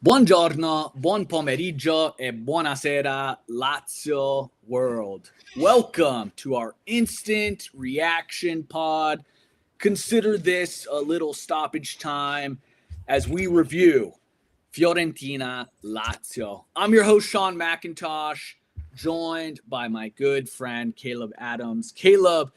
Buongiorno, buon pomeriggio, e buonasera, Lazio world. Welcome to our instant reaction pod. Consider this a little stoppage time as we review Fiorentina Lazio. I'm your host, Sean McIntosh, joined by my good friend, Caleb Adams. Caleb,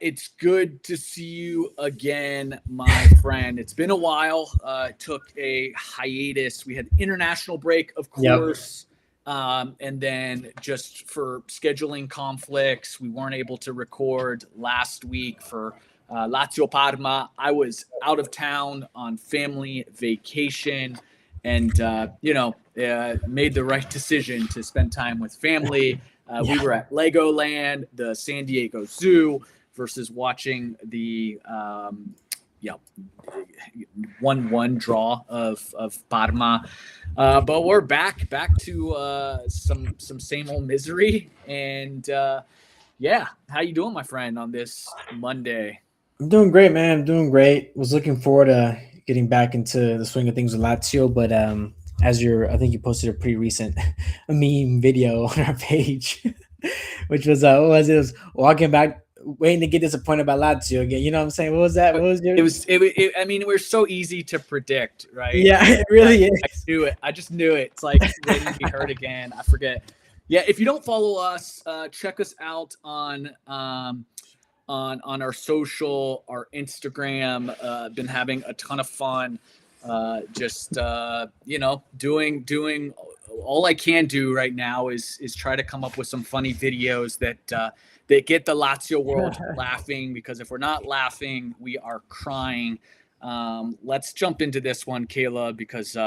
it's good to see you again, my friend. It's been a while. Took a hiatus. We had international break, of Yep. course. And then just for scheduling conflicts, we weren't able to record last week for Lazio Parma. I was out of town on family vacation and, made the right decision to spend time with family. We were at Legoland, the San Diego Zoo, versus watching the 1-1 draw of Parma. But we're back to some same old misery. And how you doing, my friend, on this Monday? I'm doing great, man. I'm doing great. Was looking forward to getting back into the swing of things with Lazio, but I think you posted a pretty recent meme video on our page, which was what was it? It was walking back, waiting to get disappointed by Lazio again. You know what I'm saying? What was that? What was your? I mean, we're so easy to predict, right? Yeah, it really is. I knew it. I just knew it. It's like waiting to be heard again. I forget. Yeah, if you don't follow us, check us out on our social, our Instagram. Been having a ton of fun. Doing all I can do right now is try to come up with some funny videos that get the Lazio world laughing, because if we're not laughing, we are crying. Let's jump into this one, Kayla, because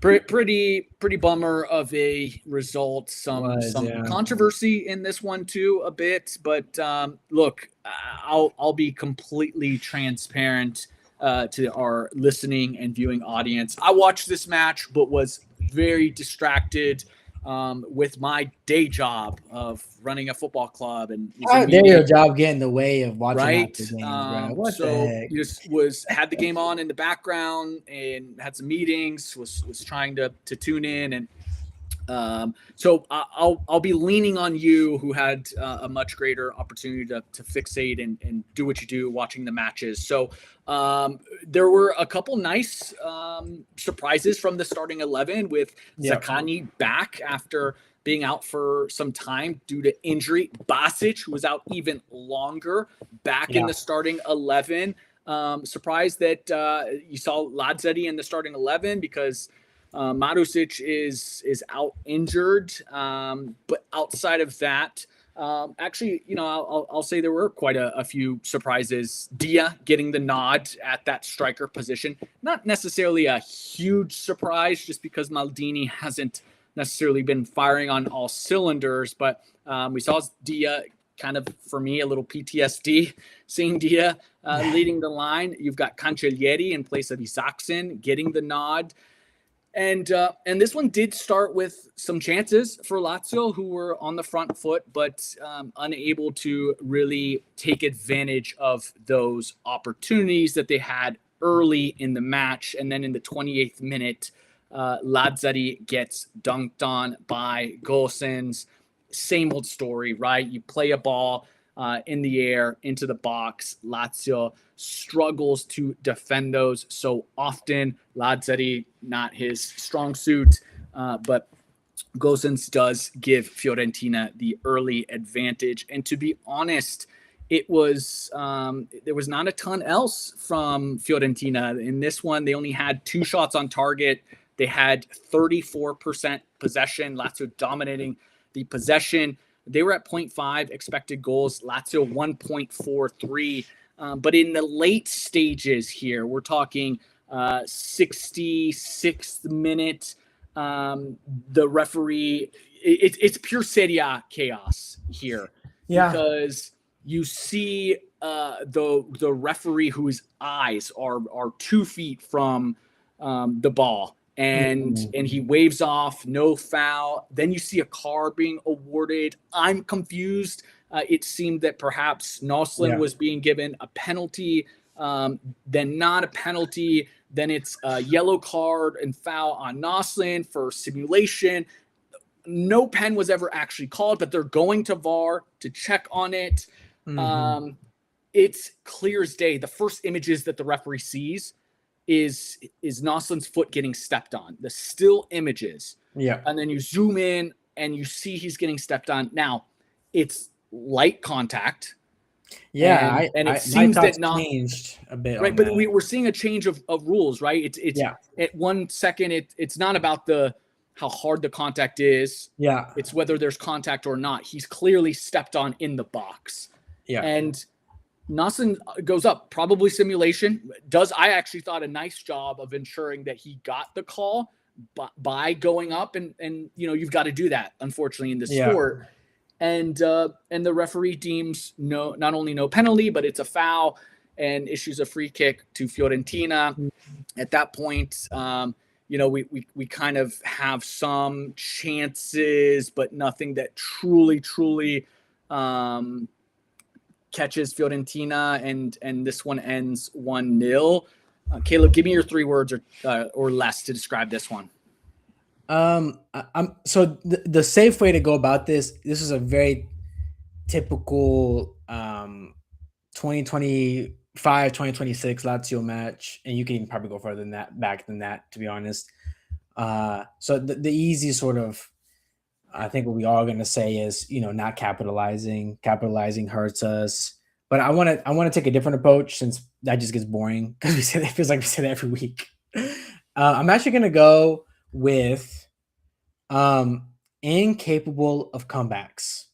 pretty bummer of a result. Some controversy in this one too, a bit. But look, I'll be completely transparent to our listening and viewing audience. I watched this match, but was very distracted with my day job of running a football club, and your job get in the way of watching right. games, bro. What So the heck? just had the game on in the background and had some meetings. Was trying to tune in, and so I'll be leaning on you, who had a much greater opportunity to fixate and do what you do watching the matches. So there were a couple nice surprises from the starting 11, with Zaccagni back after being out for some time due to injury. Basic, who was out even longer, back in the starting 11. Surprised that you saw Lazio in the starting 11, because Marusic is out injured. But outside of that, actually, I'll say there were quite a few surprises. Dia getting the nod at that striker position. Not necessarily a huge surprise, just because Maldini hasn't necessarily been firing on all cylinders. But we saw Dia, kind of, for me, a little PTSD seeing Dia leading the line. You've got Cancellieri in place of Isaacson getting the nod. And this one did start with some chances for Lazio, who were on the front foot, but unable to really take advantage of those opportunities that they had early in the match. And then in the 28th minute, Lazzari gets dunked on by Gosens. Same old story, right? You play a ball in the air into the box. Lazio struggles to defend those so often. Lazzari, not his strong suit, but Gosens does give Fiorentina the early advantage. And to be honest, it was there was not a ton else from Fiorentina in this one. They only had 2 shots on target. They had 34% possession. Lazio dominating the possession. They were at 0.5 expected goals. Lazio 1.43. But in the late stages here, we're talking 66th minute. The referee, it's pure Serie A chaos here. Yeah. Because you see the referee, whose eyes are 2 feet from the ball. And he waves off, no foul. Then you see a card being awarded. I'm confused. It seemed that perhaps Noslin was being given a penalty. then not a penalty. Then it's a yellow card and foul on Noslin for simulation. No pen was ever actually called, but they're going to VAR to check on it. It's clear as day. The first images that the referee sees is Noslin's foot getting stepped on. The still images. Yeah. And then you zoom in and you see he's getting stepped on. Now, it's light contact. Yeah, and it seems that not changed a bit, right. But we're seeing a change of rules, right? It's yeah. At 1 second, it's not about how hard the contact is. Yeah, it's whether there's contact or not. He's clearly stepped on in the box. Yeah, and Noslin goes up, probably simulation. I actually thought a nice job of ensuring that he got the call by going up, and you've got to do that, unfortunately, in this sport. And the referee deems not only no penalty, but it's a foul and issues a free kick to Fiorentina. At that point, we kind of have some chances, but nothing that truly catches Fiorentina, and this one ends 1-0. Caleb, give me your 3 words or less to describe this one. So the safe way to go about this is a very typical 2025 2026 Lazio match, and you can probably go further than that, to be honest. So the easy sort of, I think what we are going to say is, not capitalizing hurts us. But I want to take a different approach, since that just gets boring, because it feels like we say that every week. I'm actually going to go with incapable of comebacks.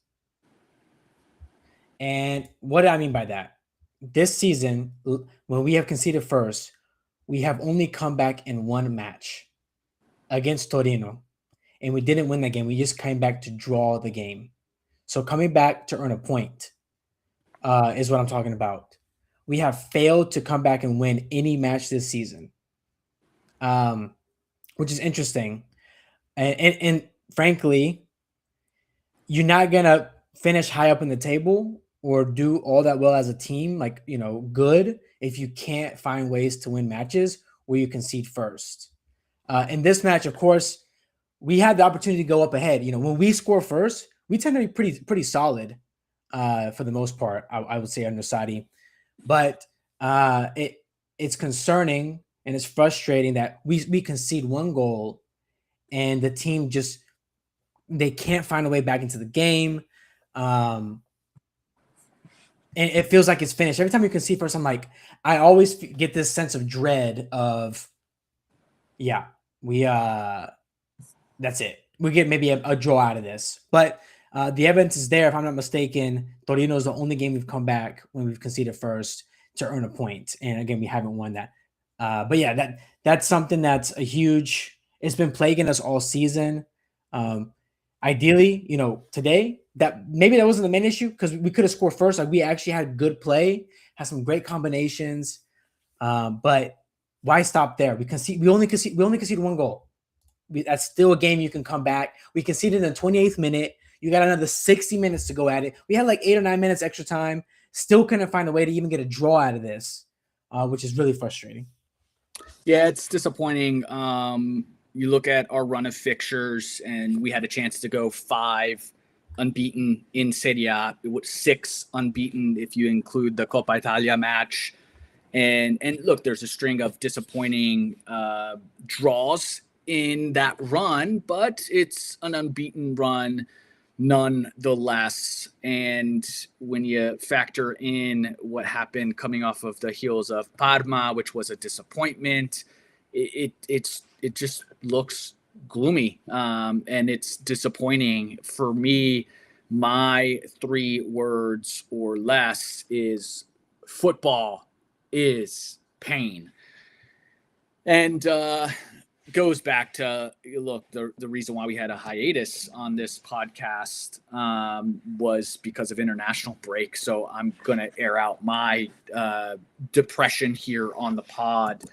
And what do I mean by that? This season, when we have conceded first, we have only come back in 1 match against Torino. And we didn't win that game. We just came back to draw the game. So coming back to earn a point is what I'm talking about. We have failed to come back and win any match this season, which is interesting. And frankly, you're not going to finish high up in the table or do all that well as a team, good, if you can't find ways to win matches where you concede first. In this match, of course, we had the opportunity to go up ahead. When we score first, we tend to be pretty solid for the most part, I would say, under Sadi. But it's concerning and it's frustrating that we concede 1 goal and the team they can't find a way back into the game. And it feels like it's finished. Every time you concede first, I always get this sense of dread of, that's it. We get maybe a draw out of this. But the evidence is there. If I'm not mistaken, Torino is the only game we've come back when we've conceded first to earn a point. And again, we haven't won that. But yeah, that's something that's it's been plaguing us all season. Ideally, today, that wasn't the main issue, because we could have scored first. We actually had good play, had some great combinations. But why stop there? We only conceded 1 goal. That's still a game you can come back. We conceded in the 28th minute. You got another 60 minutes to go at it. We had 8 or 9 minutes extra time. Still couldn't find a way to even get a draw out of this, which is really frustrating. Yeah, it's disappointing. You look at our run of fixtures, and we had a chance to go 5 unbeaten in Serie A. It was 6 unbeaten if you include the Coppa Italia match. And look, there's a string of disappointing draws in that run, but it's an unbeaten run nonetheless. And when you factor in what happened coming off of the heels of Parma, which was a disappointment, it just looks gloomy, and it's disappointing. For me, my 3 words or less is football is pain. And goes back to, look, the reason why we had a hiatus on this podcast was because of international break. So I'm going to air out my depression here on the pod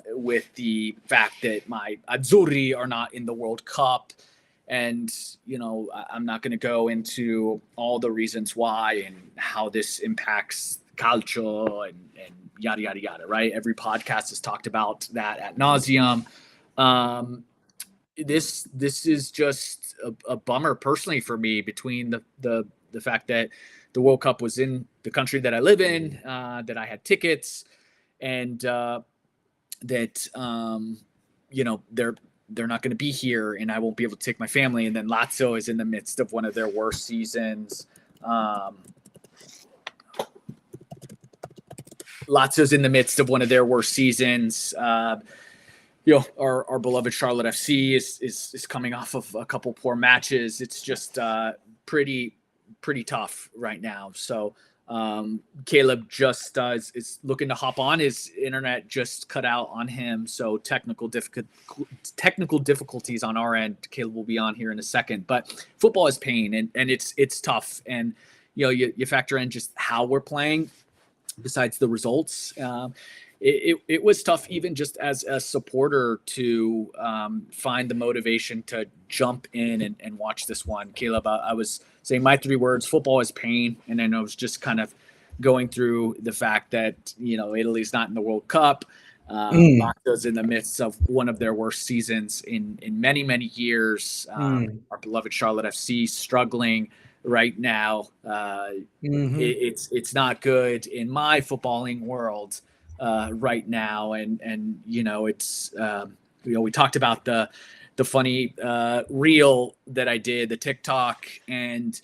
with the fact that my Azzurri are not in the World Cup. And, I'm not going to go into all the reasons why and how this impacts calcio and yada yada yada. Right? Every podcast has talked about that ad nauseum. This is just a bummer personally for me, between the fact that the World Cup was in the country that I live in, that I had tickets, and that they're not going to be here, and I won't be able to take my family. And then Lazio is in the midst of one of their worst seasons. Lazio's in the midst of one of their worst seasons. Our beloved Charlotte FC is coming off of a couple poor matches. It's just pretty tough right now. So Caleb just is looking to hop on. His internet just cut out on him, so technical difficulties on our end. Caleb will be on here in a second, but football is pain, and it's tough. And you factor in just how we're playing, besides the results. It was tough, even just as a supporter, to find the motivation to jump in and watch this one. Caleb, I was saying my 3 words: football is pain. And then I was just kind of going through the fact that, Italy's not in the World Cup. Lazio's in the midst of one of their worst seasons in many, many years. Our beloved Charlotte FC struggling right now. It's not good in my footballing world right now. And it's we talked about the funny reel that I did, the TikTok, and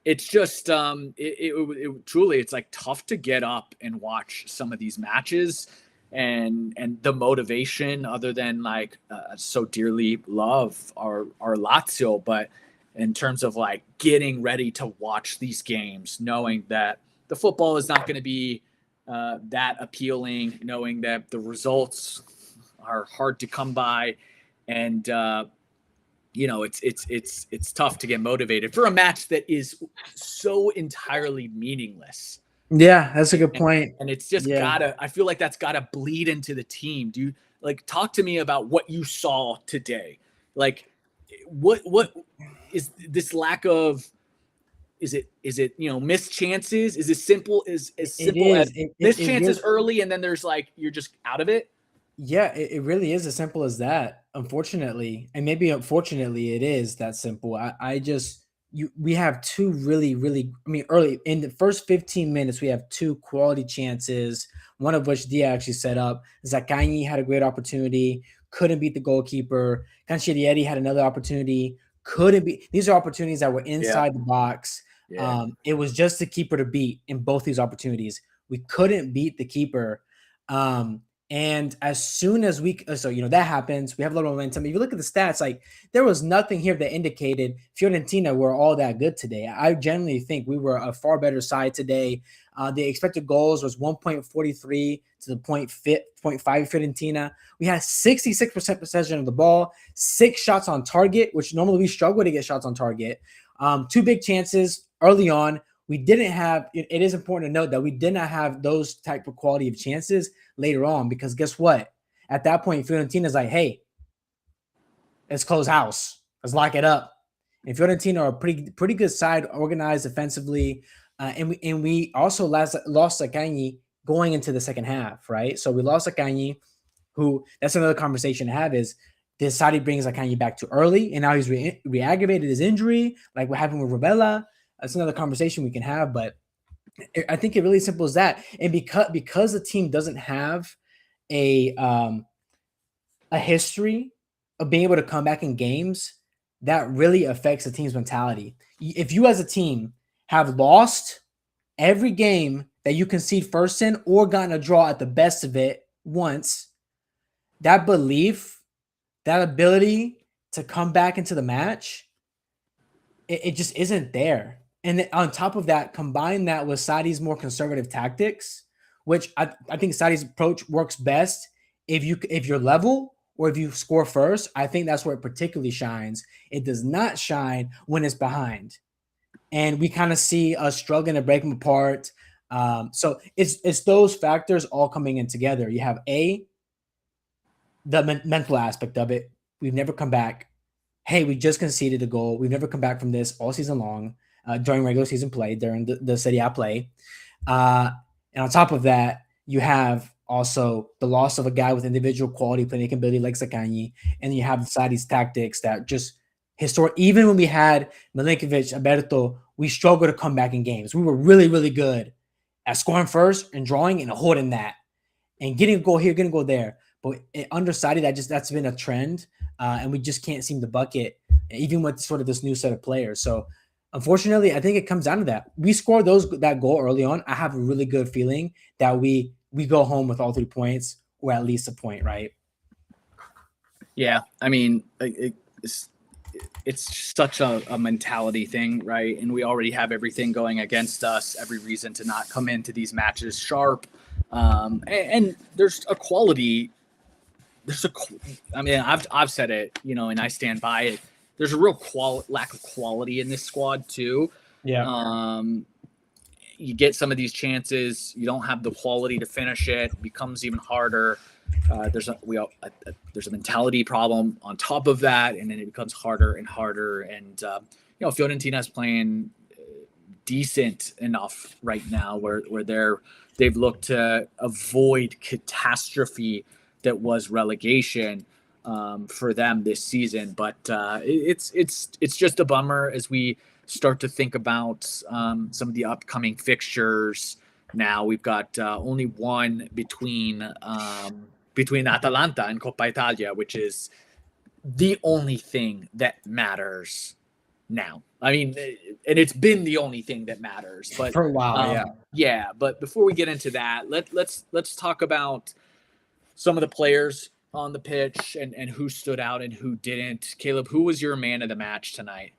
it's just it truly, it's like tough to get up and watch some of these matches, and the motivation, other than like so dearly love our Lazio, but in terms of like getting ready to watch these games, knowing that the football is not going to be that appealing, knowing that the results are hard to come by, and it's tough to get motivated for a match that is so entirely meaningless. Yeah, that's a good point. And it's just I feel like that's gotta bleed into the team. Do you talk to me about what you saw today? Like, what is this lack of? Is it missed chances? Is it simple as missed chances early, and then there's you're just out of it? Yeah, it really is as simple as that, unfortunately. And maybe unfortunately it is that simple. We have 2 really, really, early in the first 15 minutes, we have 2 quality chances, one of which Dia actually set up. Zaccagni had a great opportunity, couldn't beat the goalkeeper. Cancellieri had another opportunity, couldn't beat. These are opportunities that were inside the box. Yeah. It was just the keeper to beat in both these opportunities. We couldn't beat the keeper. And as soon as that happens, we have a little momentum. If you look at the stats, there was nothing here that indicated Fiorentina were all that good today. I generally think we were a far better side today. The expected goals was 1.43 to the 0.5 Fiorentina. We had 66% possession of the ball, 6 shots on target, which normally we struggle to get shots on target. 2 big chances early on. We didn't have, it is important to note that we did not have those type of quality of chances later on, because guess what? At that point, Fiorentina's like, hey, let's close house. Let's lock it up. And Fiorentina are a pretty good side, organized defensively. And we also lost Zaccagni going into the second half, right? So we lost Zaccagni, who, that's another conversation to have, is did Sarri bring Zaccagni back too early, and now he's re-aggravated his injury, like what happened with Rovella? That's another conversation we can have, but I think it really simple as that. And because the team doesn't have a history of being able to come back in games, that really affects the team's mentality. If you as a team have lost every game that you concede first in, or gotten a draw at the best of it once, that belief, that ability to come back into the match, it just isn't there. And then on top of that, combine that with Sarri's more conservative tactics, which I think Sarri's approach works best if you're level or if you score first. I think that's where it particularly shines. It does not shine when it's behind, and we kind of see us struggling to break them apart. So it's those factors all coming in together. You have the mental aspect of it. We've never come back. Hey, we just conceded a goal. We've never come back from this all season long. During regular season play, during the Serie A play. And on top of that, you have also the loss of a guy with individual quality, playmaking ability like Zaccagni, and you have Sadi's tactics that just historic. Even when we had Milinkovic, Alberto, we struggled to come back in games. We were really, really good at scoring first and drawing and holding that and getting a goal here, getting a goal there. But under Sadi, that's been a trend, and we just can't seem to bucket, even with sort of this new set of players. So unfortunately, I think it comes down to that. We scored that goal early on. I have a really good feeling that we go home with all 3 points or at least a point, right? Yeah, I mean, it's such a mentality thing, right? And we already have everything going against us, every reason to not come into these matches sharp. And there's a quality. I mean, I've said it, and I stand by it. There's a real lack of quality in this squad too. Yeah. You get some of these chances, you don't have the quality to finish it. It becomes even harder. There's a mentality problem on top of that, and then it becomes harder and harder. And Fiorentina is playing decent enough right now, where they've looked to avoid catastrophe that was relegation for them this season. But it's just a bummer as we start to think about some of the upcoming fixtures. Now we've got only one between Atalanta and Coppa Italia, which is the only thing that matters now. I mean, and it's been the only thing that matters. But for a while, yeah. But before we get into that, let's talk about some of the players on the pitch and who stood out and who didn't. Caleb, who was your man of the match tonight?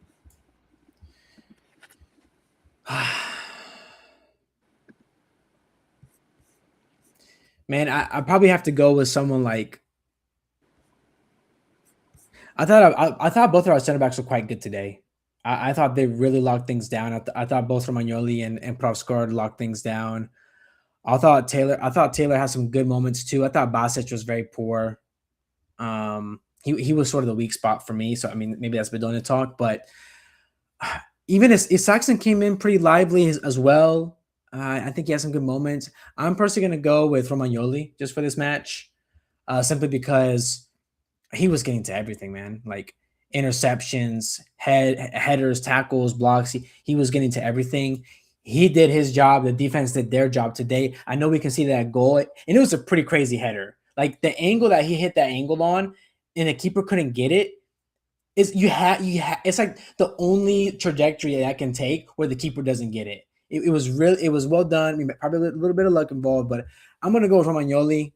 Man, I probably have to go with someone like. I thought both of our center backs were quite good today. I thought they really locked things down. I thought both Romagnoli and Squandered locked things down. I thought Taylor had some good moments too. I thought Basic was very poor. He was sort of the weak spot for me. So I mean, maybe that's Bedona talk, but even as Saxon came in pretty lively as well. I think he has some good moments. I'm personally going to go with Romagnoli just for this match, simply because he was getting to everything, man. Like interceptions, headers, tackles, blocks. He was getting to everything. He did his job. The defense did their job today. I know we can see that goal, and it was a pretty crazy header. Like the angle that he hit that angle on, and the keeper couldn't get it. It's like the only trajectory that can take where the keeper doesn't get it. It was well done. I mean, probably a little bit of luck involved, but I'm gonna go with Romagnoli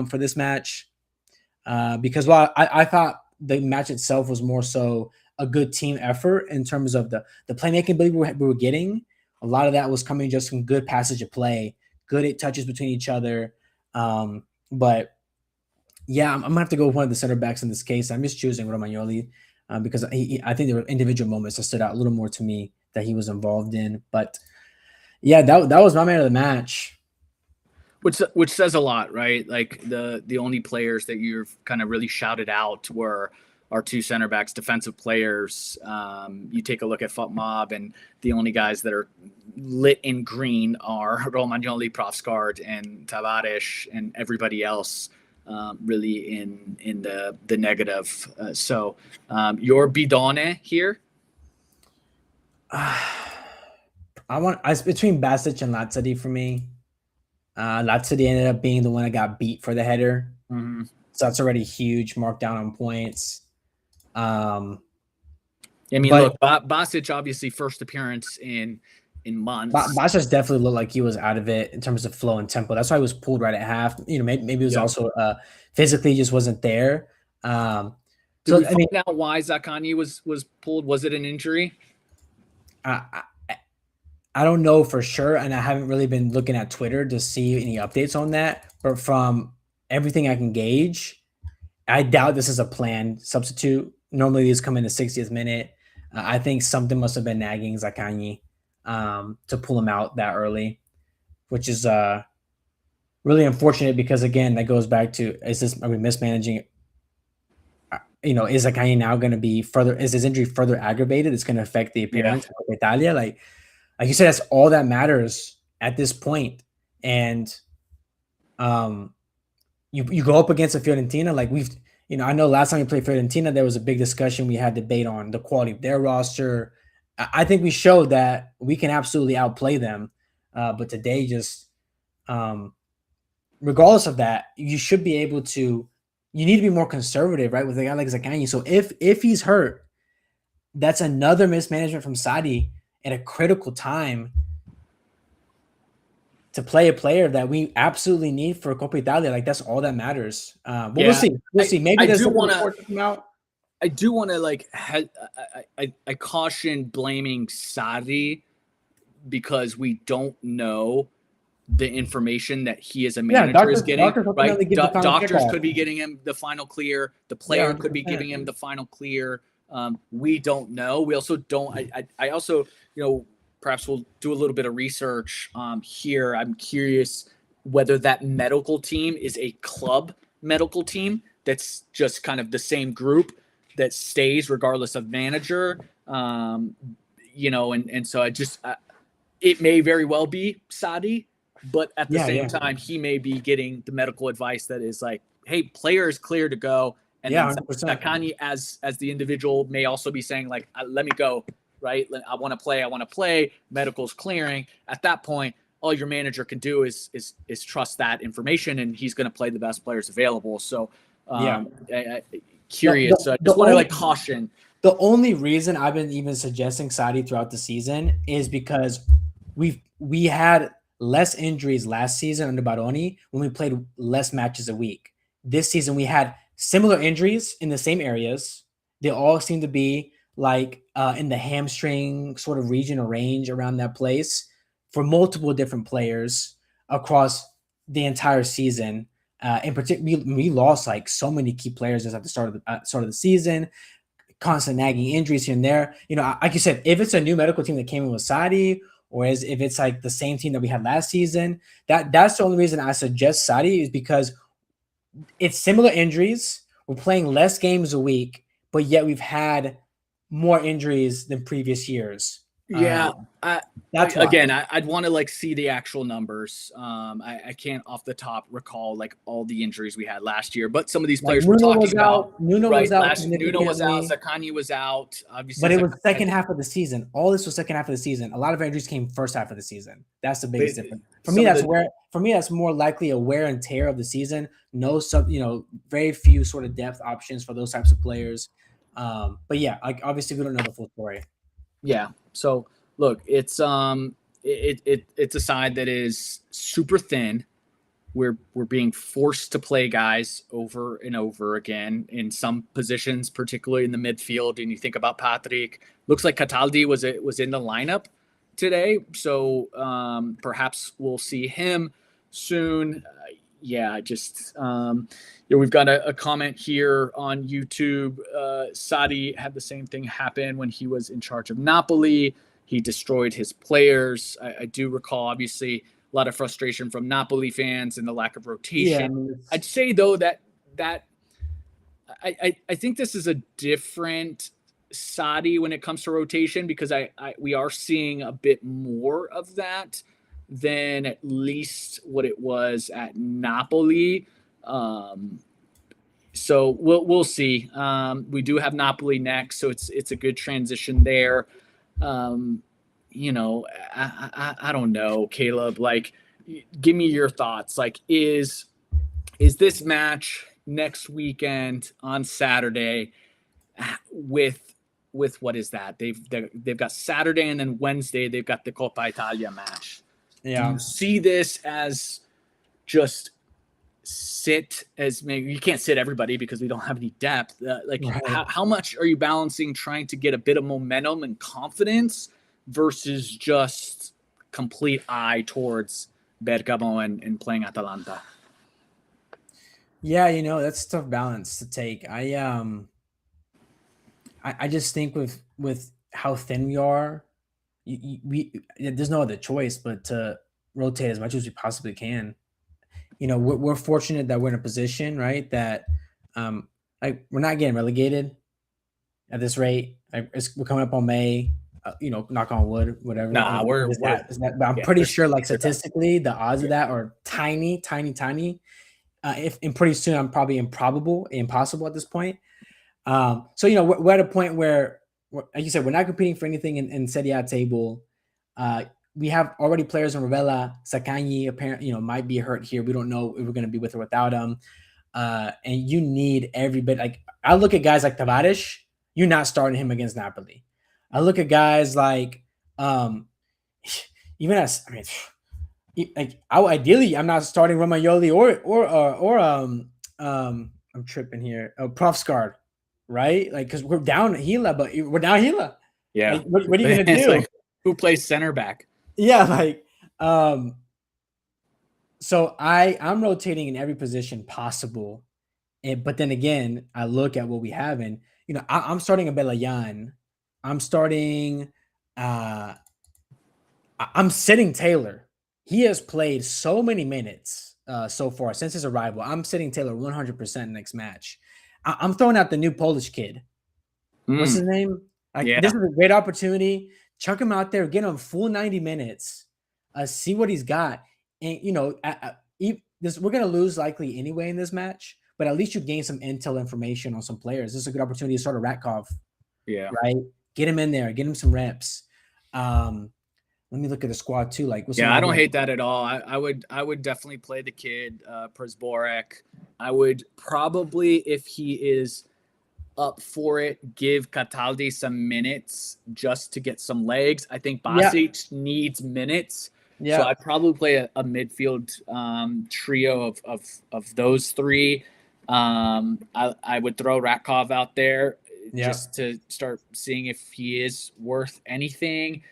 for this match because while I thought the match itself was more so a good team effort in terms of the playmaking ability we were getting. A lot of that was coming just from good passage of play, good touches between each other. But yeah, I'm gonna have to go with one of the center backs in this case. I'm just choosing Romagnoli because I think there were individual moments that stood out a little more to me that he was involved in. But yeah, that was my man of the match. Which says a lot, right? Like the only players that you've kind of really shouted out were our 2 center backs, defensive players. You take a look at FUTMOB, and the only guys that are lit in green are Romagnoli, Profsgaard, and Tavares, and everybody else really in the negative. So your bidone here? It's between Basic and Lazzari for me. Lazzari ended up being the one that got beat for the header. Mm-hmm. So that's already huge, marked down on points. I mean, look, Basic obviously first appearance in months. Basic definitely looked like he was out of it in terms of flow and tempo. That's why he was pulled right at half. Maybe it was also physically just wasn't there. Did we find out why Zaccagni was pulled? Was it an injury? I don't know for sure, and I haven't really been looking at Twitter to see any updates on that. But from everything I can gauge, I doubt this is a planned substitute. Normally, these come in the 60th minute. I think something must have been nagging Zaccagni to pull him out that early, which is really unfortunate because, again, that goes back to, are we mismanaging? Is Zaccagni now going to be is his injury further aggravated? It's going to affect the appearance of Italia. Like you said, that's all that matters at this point. and you go up against a Fiorentina like I know last time we played Fiorentina there was a big discussion, we had debate on the quality of their roster. I think we showed that we can absolutely outplay them, but today just regardless of that, you should be able to. You need to be more conservative, right, with a guy like Zaccagni. So if he's hurt, that's another mismanagement from Sadi at a critical time to play a player that we absolutely need for Coppa Italia. Like that's all that matters. But we'll see. We'll see. Maybe there's something to come out. I do want to like. I caution blaming Sadi because we don't know the information that he as a manager is getting. Right, doctors could be getting him the final clear. The player could be giving him the final clear. We don't know. We also don't. I also, perhaps we'll do a little bit of research here. I'm curious whether that medical team is a club medical team that's just kind of the same group that stays regardless of manager. And so it may very well be Sadi, but at the same time, he may be getting the medical advice that is like, hey, player is clear to go. And then Zaccagni as the individual may also be saying like, let me go, right? I want to play, medical's clearing. At that point, all your manager can do is trust that information, and he's going to play the best players available. So curious. So I just want to caution. The only reason I've been even suggesting Sadi throughout the season is because we had less injuries last season under Baroni when we played less matches a week. This season we had similar injuries in the same areas. They all seem to be like in the hamstring sort of region or range around that place for multiple different players across the entire season. In particular, we lost like so many key players just at the start of the season. Constant nagging injuries here and there. Like you said, if it's a new medical team that came in with Sadi, or if it's like the same team that we had last season, that's the only reason I suggest Sadi is because it's similar injuries. We're playing less games a week, but yet we've had more injuries than previous years. Yeah. I'd want to see the actual numbers. I can't off the top recall all the injuries we had last year, but some of these players we're talking about. Nuno was out. Nuno was out. Zaccagni was out. Obviously, but it was second half of the season. All this was second half of the season. A lot of injuries came first half of the season. That's the biggest difference. For me, that's more likely a wear and tear of the season. No very few sort of depth options for those types of players. But yeah, obviously we don't know the full story. Yeah. So look, it's it's a side that is super thin. We're being forced to play guys over and over again in some positions, particularly in the midfield. And you think about Patrick, looks like Cataldi was in the lineup today, so perhaps we'll see him soon. We've got a comment here on YouTube. Sadi had the same thing happen when he was in charge of Napoli. He destroyed his players. I do recall, obviously, a lot of frustration from Napoli fans and the lack of rotation. Yeah, I'd say, though, that I think this is a different Sadi when it comes to rotation, because we are seeing a bit more of that than at least what it was at Napoli. So we'll see. We do have Napoli next, so it's a good transition there. I don't know, Caleb. Give me your thoughts. Is this match next weekend on Saturday with what is that? They've got Saturday, and then Wednesday they've got the Coppa Italia match. Yeah. Do you see this as just sit as maybe you can't sit everybody because we don't have any depth? How much are you balancing trying to get a bit of momentum and confidence versus just complete eye towards Bergamo and playing Atalanta? Yeah, that's a tough balance to take. I just think with how thin we are, there's no other choice but to rotate as much as we possibly can. We're fortunate that we're in a position, right, that we're not getting relegated at this rate. We're coming up on May. knock on wood, whatever. Nah, But I'm pretty sure, like, we're done. statistically, the odds of that are tiny, tiny, tiny. If and pretty soon, I'm probably impossible at this point. So we're at a point where, like you said, we're not competing for anything in Serie A table. We have already players in Ravella. Sakanyi apparently, might be hurt here. We don't know if we're going to be with or without him. And you need every bit. Like, I look at guys like Tavares, you're not starting him against Napoli. I look at guys like, even as I mean, like, ideally, I'm not starting Romagnoli I'm tripping here. Profsgaard, right? Like, because we're down Gila, but we're down Gila. Yeah. Like, what are you gonna do? It's like, who plays center back? Yeah, like, so I'm rotating in every position possible, but then again, I look at what we have, and I'm starting a Belayan. I'm starting. I'm sitting Taylor. He has played so many minutes so far since his arrival. I'm sitting Taylor 100% next match. I'm throwing out the new Polish kid. What's his name? This is a great opportunity. Chuck him out there, get him full 90 minutes, see what he's got. And, we're going to lose likely anyway in this match, but at least you gain some intel information on some players. This is a good opportunity to start a Ratkov. Yeah. Right? Get him in there. Get him some reps. Let me look at the squad too. Like, I don't hate that at all. I would definitely play the kid, Przborek. I would probably, if he is up for it, give Cataldi some minutes just to get some legs. I think Basic needs minutes. Yeah. So I'd probably play a midfield trio of those three. I would throw Ratkov out there just to start seeing if he is worth anything.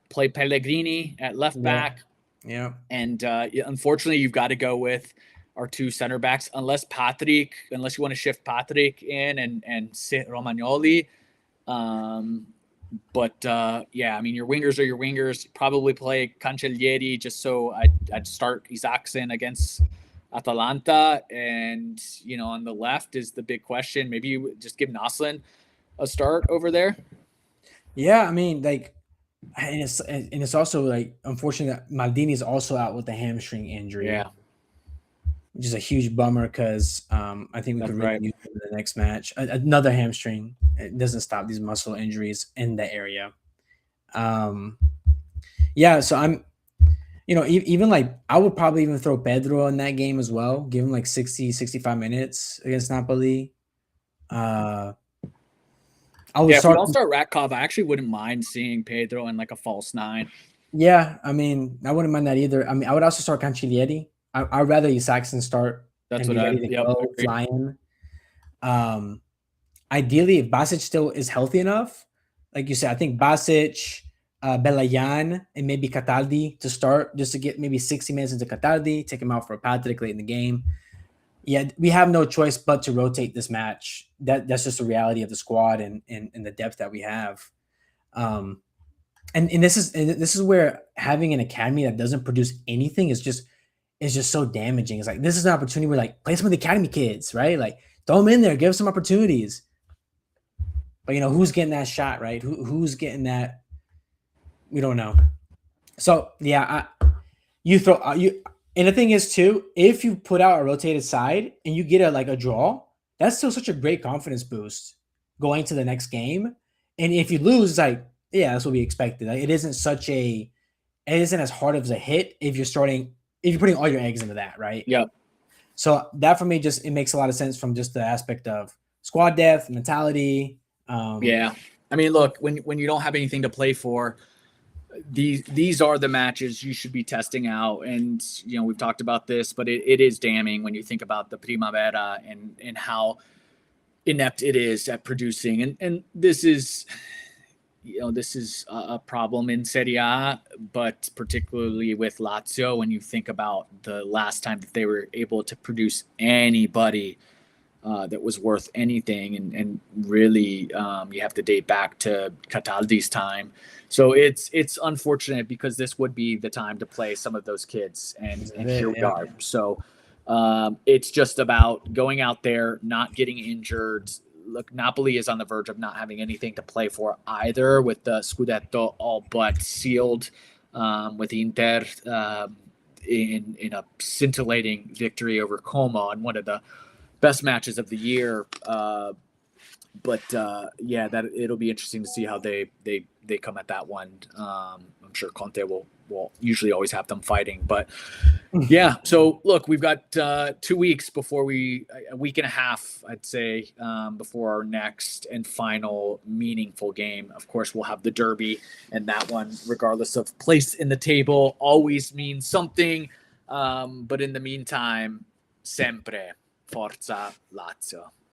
Play Pellegrini at left back. Yeah. And unfortunately, you've got to go with our two center backs, unless you want to shift Patrick in and sit Romagnoli. But I mean, your wingers are your wingers. Probably play Cancellieri just so I'd start Isaacson against Atalanta. And, on the left is the big question. Maybe you just give Naslin a start over there. Yeah, I mean, like, and it's also, like, unfortunate that Maldini is also out with a hamstring injury. Yeah. Which is a huge bummer because I think we could really use him in the next match. Another hamstring. It doesn't stop these muscle injuries in the area. So I'm, even like, I would probably even throw Pedro in that game as well. Give him like 60, 65 minutes against Napoli. If we don't start Ratkov, I actually wouldn't mind seeing Pedro in like a false 9. Yeah, I mean, I wouldn't mind that either. I mean, I would also start Cancellieri. I'd rather Isaacson start. That's what I fly in. Ideally, if Basic still is healthy enough, like you said, I think Basic, Belayan, and maybe Cataldi to start, just to get maybe 60 minutes into Cataldi, take him out for Patrick late in the game. Yeah, we have no choice but to rotate this match. That's just the reality of the squad and the depth that we have. And this is where having an academy that doesn't produce anything is just so damaging. It's like, this is an opportunity where, like, play some of the academy kids, right? Like, throw them in there, give them some opportunities. But who's getting that shot, right? Who's getting that? We don't know. So yeah, and the thing is too, if you put out a rotated side and you get a draw, that's still such a great confidence boost going to the next game. And if you lose, it's like, yeah, that's what we expected. Like, it isn't as hard of a hit if you're putting all your eggs into that, right? Yeah. So that, for me, it makes a lot of sense from just the aspect of squad depth, mentality. Yeah. I mean, look, when you don't have anything to play for, these are the matches you should be testing out. And, we've talked about this, but it is damning when you think about the Primavera and how inept it is at producing. And this is a problem in Serie A, but particularly with Lazio, when you think about the last time that they were able to produce anybody that was worth anything, and really you have to date back to Cataldi's time. So it's unfortunate, because this would be the time to play some of those kids, and here we are. So it's just about going out there, not getting injured, look, Napoli is on the verge of not having anything to play for either, with the Scudetto all but sealed, with Inter in a scintillating victory over Como and one of the best matches of the year. Yeah, that it'll be interesting to see how they come at that one. I'm sure Conte will usually always have them fighting, but yeah. So look, we've got 2 weeks before a week and a half, I'd say, before our next and final meaningful game. Of course, we'll have the derby, and that one, regardless of place in the table, always means something. But in the meantime, sempre Forza Lazio.